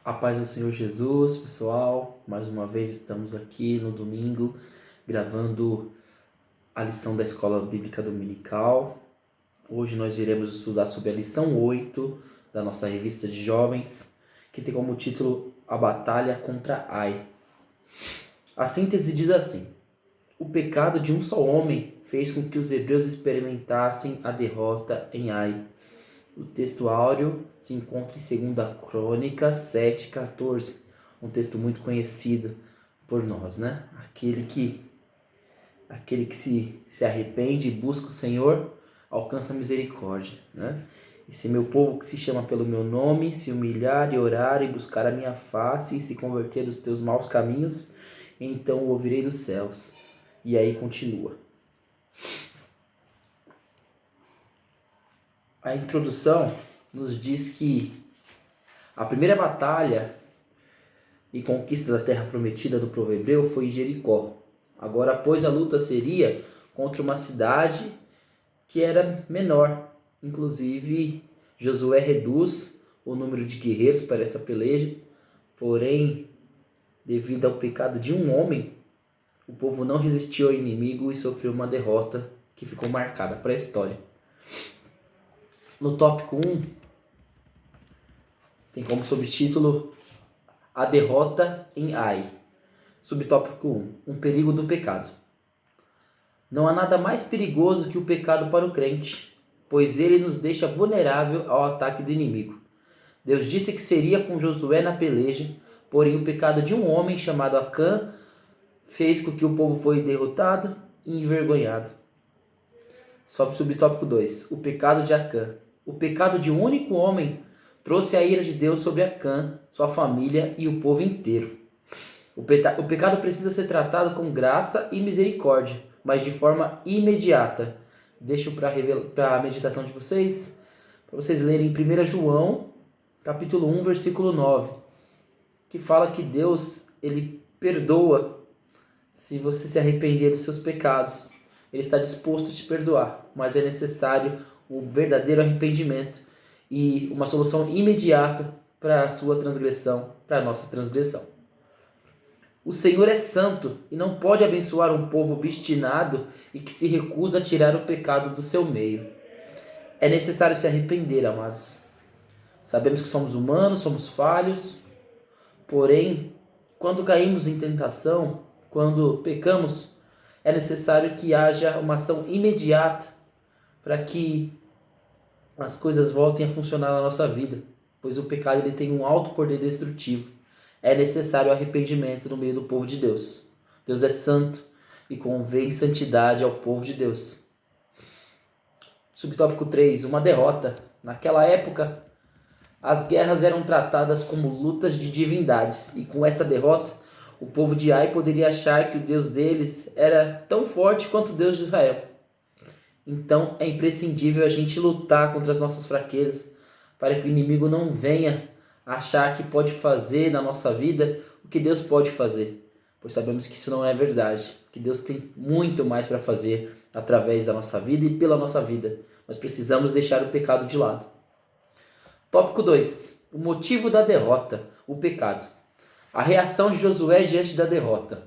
A paz do Senhor Jesus, pessoal. Mais uma vez estamos aqui no domingo gravando a lição da Escola Bíblica Dominical. Hoje nós iremos estudar sobre a lição 8 da nossa revista de jovens, que tem como título A Batalha contra Ai. A síntese diz assim: o pecado de um só homem fez com que os hebreus experimentassem a derrota em Ai. O texto áureo se encontra em 2 Crônicas 7:14, um texto muito conhecido por nós, né? Aquele que se arrepende e busca o Senhor alcança misericórdia, né? E se meu povo que se chama pelo meu nome se humilhar e orar e buscar a minha face e se converter dos teus maus caminhos, então o ouvirei dos céus. E aí continua. A introdução nos diz que a primeira batalha e conquista da terra prometida do povo hebreu foi em Jericó. Agora, após a luta seria contra uma cidade que era menor. Inclusive, Josué reduz o número de guerreiros para essa peleja. Porém, devido ao pecado de um homem, o povo não resistiu ao inimigo e sofreu uma derrota que ficou marcada para a história. No tópico 1, tem como subtítulo A Derrota em Ai. Subtópico 1, um perigo do pecado. Não há nada mais perigoso que o pecado para o crente, pois ele nos deixa vulnerável ao ataque do inimigo. Deus disse que seria com Josué na peleja, porém o pecado de um homem chamado Acã fez com que o povo foi derrotado e envergonhado. Subtópico 2, o pecado de Acã. O pecado de um único homem trouxe a ira de Deus sobre Acã, sua família e o povo inteiro. O pecado precisa ser tratado com graça e misericórdia, mas de forma imediata. Deixo para a meditação de vocês, para vocês lerem 1 João, capítulo 1, versículo 9, que fala que Deus, ele perdoa se você se arrepender dos seus pecados. Ele está disposto a te perdoar, mas é necessário o verdadeiro arrependimento e uma solução imediata para a sua transgressão, para a nossa transgressão. O Senhor é santo e não pode abençoar um povo obstinado e que se recusa a tirar o pecado do seu meio. É necessário se arrepender, amados. Sabemos que somos humanos, somos falhos, porém, quando caímos em tentação, quando pecamos, é necessário que haja uma ação imediata para que as coisas voltem a funcionar na nossa vida, pois o pecado ele tem um alto poder destrutivo. É necessário arrependimento no meio do povo de Deus. Deus é santo e convém santidade ao povo de Deus. Subtópico 3, uma derrota. Naquela época, as guerras eram tratadas como lutas de divindades, e com essa derrota, o povo de Ai poderia achar que o Deus deles era tão forte quanto o Deus de Israel. Então é imprescindível a gente lutar contra as nossas fraquezas para que o inimigo não venha achar que pode fazer na nossa vida o que Deus pode fazer. Pois sabemos que isso não é verdade, que Deus tem muito mais para fazer através da nossa vida e pela nossa vida. Mas precisamos deixar o pecado de lado. Tópico 2. O motivo da derrota, o pecado. A reação de Josué diante da derrota.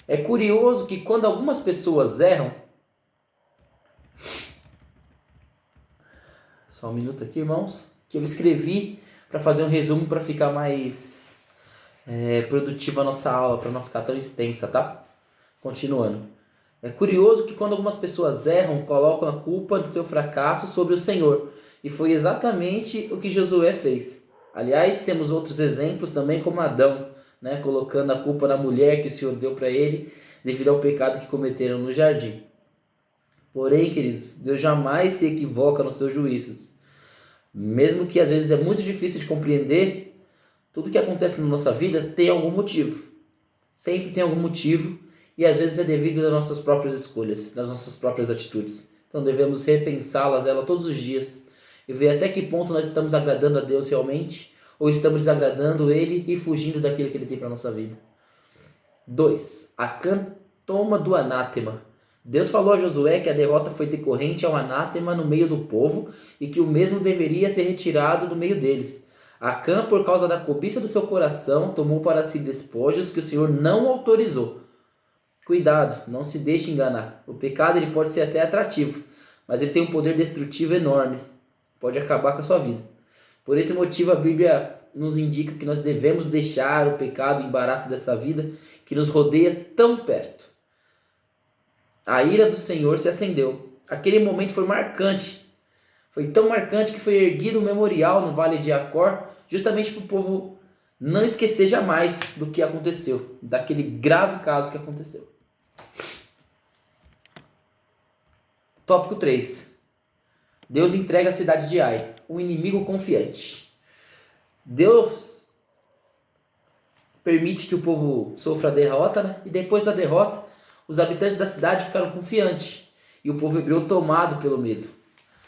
É curioso que quando algumas pessoas erram... Só um minuto aqui, irmãos, que eu escrevi para fazer um resumo para ficar mais produtiva a nossa aula, para não ficar tão extensa, tá? Continuando. É curioso que quando algumas pessoas erram, colocam a culpa do seu fracasso sobre o Senhor. E foi exatamente o que Josué fez. Aliás, temos outros exemplos também, como Adão, né, colocando a culpa na mulher que o Senhor deu para ele, devido ao pecado que cometeram no jardim. Porém, queridos, Deus jamais se equivoca nos seus juízos. Mesmo que às vezes é muito difícil de compreender, tudo que acontece na nossa vida tem algum motivo. Sempre tem algum motivo e às vezes é devido às nossas próprias escolhas, das nossas próprias atitudes. Então devemos repensá-las todos os dias e ver até que ponto nós estamos agradando a Deus realmente ou estamos desagradando Ele e fugindo daquilo que Ele tem para a nossa vida. 2. Acã toma do anátema. Deus falou a Josué que a derrota foi decorrente ao anátema no meio do povo e que o mesmo deveria ser retirado do meio deles. Acã, por causa da cobiça do seu coração, tomou para si despojos que o Senhor não autorizou. Cuidado, não se deixe enganar. O pecado ele pode ser até atrativo, mas ele tem um poder destrutivo enorme. Pode acabar com a sua vida. Por esse motivo a Bíblia nos indica que nós devemos deixar o pecado, o embaraço dessa vida que nos rodeia tão perto. A ira do Senhor se acendeu. Aquele momento foi marcante. Foi tão marcante que foi erguido um memorial no Vale de Acor, justamente para o povo não esquecer jamais do que aconteceu, daquele grave caso que aconteceu. Tópico 3. Deus entrega a cidade de Ai, um inimigo confiante. Deus permite que o povo sofra a derrota, né? E depois da derrota, os habitantes da cidade ficaram confiantes e o povo hebreu tomado pelo medo.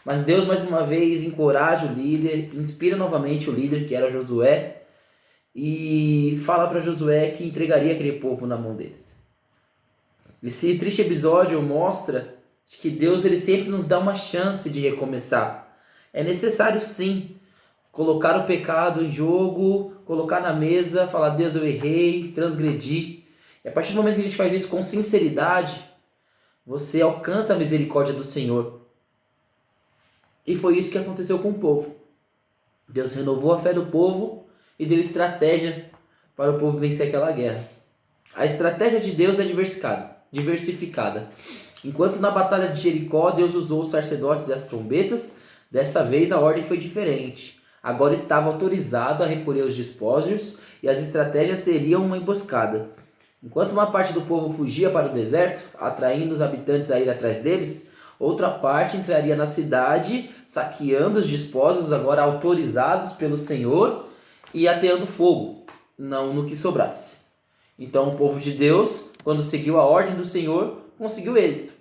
Mas Deus mais uma vez encoraja o líder, inspira novamente o líder, que era Josué, e fala para Josué que entregaria aquele povo na mão deles. Esse triste episódio mostra que Deus ele sempre nos dá uma chance de recomeçar. É necessário sim colocar o pecado em jogo, colocar na mesa, falar: Deus, eu errei, transgredi. E a partir do momento que a gente faz isso com sinceridade, você alcança a misericórdia do Senhor. E foi isso que aconteceu com o povo. Deus renovou a fé do povo e deu estratégia para o povo vencer aquela guerra. A estratégia de Deus é diversificada. Enquanto na batalha de Jericó Deus usou os sacerdotes e as trombetas, dessa vez a ordem foi diferente. Agora estava autorizado a recolher os despojos e as estratégias seriam uma emboscada. Enquanto uma parte do povo fugia para o deserto, atraindo os habitantes a ir atrás deles, outra parte entraria na cidade, saqueando os despojos agora autorizados pelo Senhor e ateando fogo, não no que sobrasse. Então o povo de Deus, quando seguiu a ordem do Senhor, conseguiu êxito.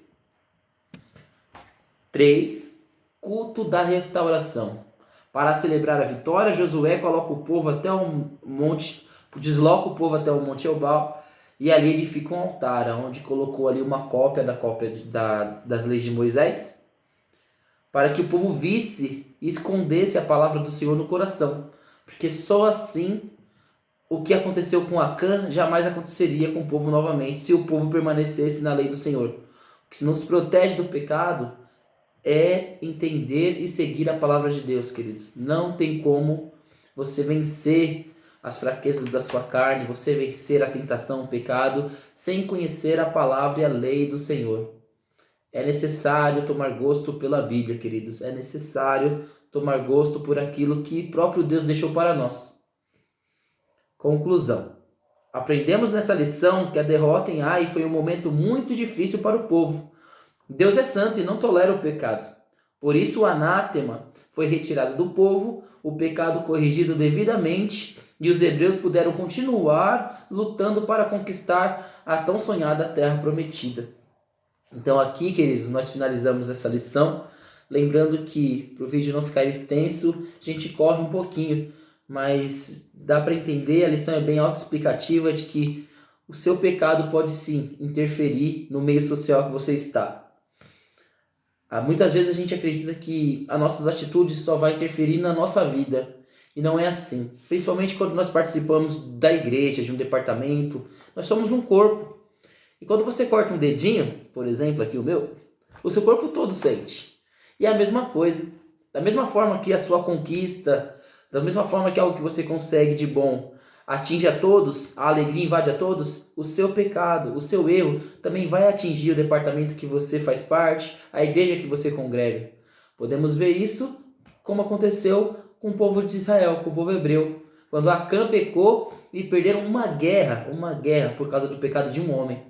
3. Culto da restauração. Para celebrar a vitória, Josué coloca o povo até um monte, desloca o povo até o Monte Ebal e ali edifica um altar, onde colocou ali uma cópia das leis de Moisés, para que o povo visse e escondesse a palavra do Senhor no coração, porque só assim o que aconteceu com Acã jamais aconteceria com o povo novamente, se o povo permanecesse na lei do Senhor. O que nos protege do pecado é entender e seguir a palavra de Deus, queridos. Não tem como você vencer as fraquezas da sua carne, você vencer a tentação, o pecado, sem conhecer a palavra e a lei do Senhor. É necessário tomar gosto pela Bíblia, queridos. É necessário tomar gosto por aquilo que próprio Deus deixou para nós. Conclusão. Aprendemos nessa lição que a derrota em Ai foi um momento muito difícil para o povo. Deus é santo e não tolera o pecado. Por isso o anátema foi retirado do povo, o pecado corrigido devidamente e os hebreus puderam continuar lutando para conquistar a tão sonhada terra prometida. Então aqui, queridos, nós finalizamos essa lição, lembrando que para o vídeo não ficar extenso, a gente corre um pouquinho, mas dá para entender, a lição é bem autoexplicativa de que o seu pecado pode sim interferir no meio social que você está. Muitas vezes a gente acredita que as nossas atitudes só vão interferir na nossa vida. E não é assim. Principalmente quando nós participamos da igreja, de um departamento. Nós somos um corpo. E quando você corta um dedinho, por exemplo, aqui o meu, o seu corpo todo sente. E é a mesma coisa. Da mesma forma que a sua conquista, da mesma forma que algo que você consegue de bom atinge a todos, a alegria invade a todos, o seu pecado, o seu erro também vai atingir o departamento que você faz parte, a igreja que você congrega. Podemos ver isso como aconteceu com o povo de Israel, com o povo hebreu, quando Acã pecou e perderam uma guerra por causa do pecado de um homem.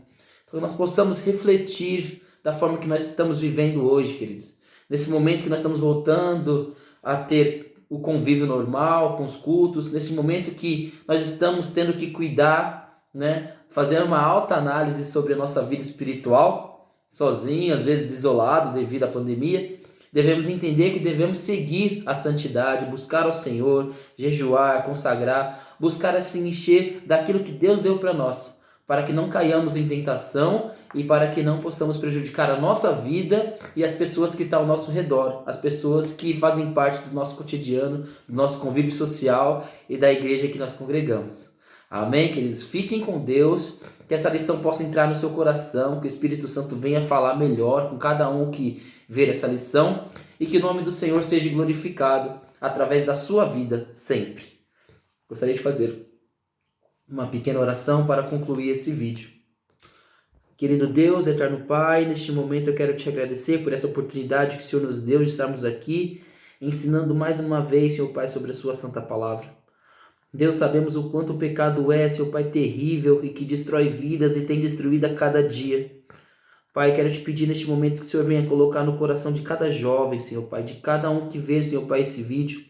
Então nós possamos refletir da forma que nós estamos vivendo hoje, queridos. Nesse momento que nós estamos voltando a ter o convívio normal com os cultos, nesse momento que nós estamos tendo que cuidar, né, fazer uma alta análise sobre a nossa vida espiritual, sozinho, às vezes isolado devido à pandemia, devemos entender que devemos seguir a santidade, buscar ao Senhor, jejuar, consagrar, buscar se encher daquilo que Deus deu para nós, para que não caiamos em tentação e para que não possamos prejudicar a nossa vida e as pessoas que estão ao nosso redor, as pessoas que fazem parte do nosso cotidiano, do nosso convívio social e da igreja que nós congregamos. Amém, queridos? Fiquem com Deus, que essa lição possa entrar no seu coração, que o Espírito Santo venha falar melhor com cada um que ver essa lição e que o nome do Senhor seja glorificado através da sua vida sempre. Gostaria de fazer uma pequena oração para concluir esse vídeo. Querido Deus, eterno Pai, neste momento eu quero te agradecer por essa oportunidade que o Senhor nos deu de estarmos aqui, ensinando mais uma vez, Senhor Pai, sobre a sua santa palavra. Deus, sabemos o quanto o pecado é, Senhor Pai, terrível e que destrói vidas e tem destruído a cada dia. Pai, quero te pedir neste momento que o Senhor venha colocar no coração de cada jovem, Senhor Pai, de cada um que vê, Senhor Pai, esse vídeo,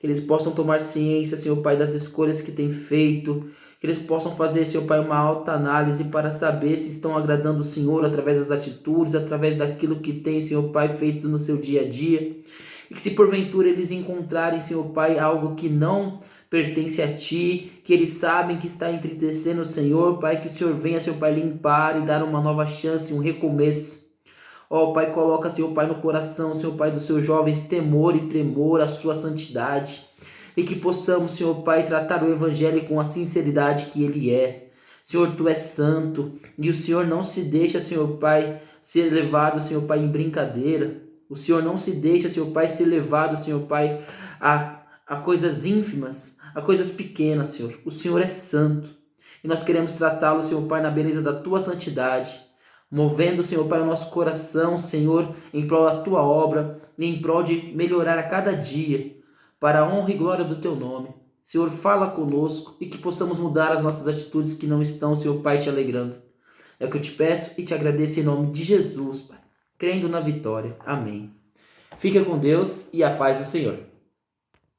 que eles possam tomar ciência, Senhor Pai, das escolhas que têm feito, que eles possam fazer, Senhor Pai, uma alta análise para saber se estão agradando o Senhor através das atitudes, através daquilo que tem, Senhor Pai, feito no seu dia a dia. E que se porventura eles encontrarem, Senhor Pai, algo que não pertence a Ti, que eles sabem que está entristecendo o Senhor, Pai, que o Senhor venha, Senhor Pai, limpar e dar uma nova chance, um recomeço. Ó, Pai, coloca, Senhor Pai, no coração, Senhor Pai, dos seus jovens temor e tremor, a sua santidade. E que possamos, Senhor Pai, tratar o Evangelho com a sinceridade que ele é. Senhor, Tu és santo e o Senhor não se deixa, Senhor Pai, ser levado, Senhor Pai, em brincadeira. O Senhor não se deixa, Senhor Pai, ser levado, Senhor Pai, a coisas ínfimas, a coisas pequenas, Senhor. O Senhor é santo e nós queremos tratá-lo, Senhor Pai, na beleza da Tua santidade, movendo, Senhor Pai, o nosso coração, Senhor, em prol da Tua obra e em prol de melhorar a cada dia, para a honra e glória do Teu nome. Senhor, fala conosco e que possamos mudar as nossas atitudes que não estão, Senhor Pai, te alegrando. É o que eu te peço e te agradeço em nome de Jesus, Pai, crendo na vitória. Amém. Fica com Deus e a paz do Senhor.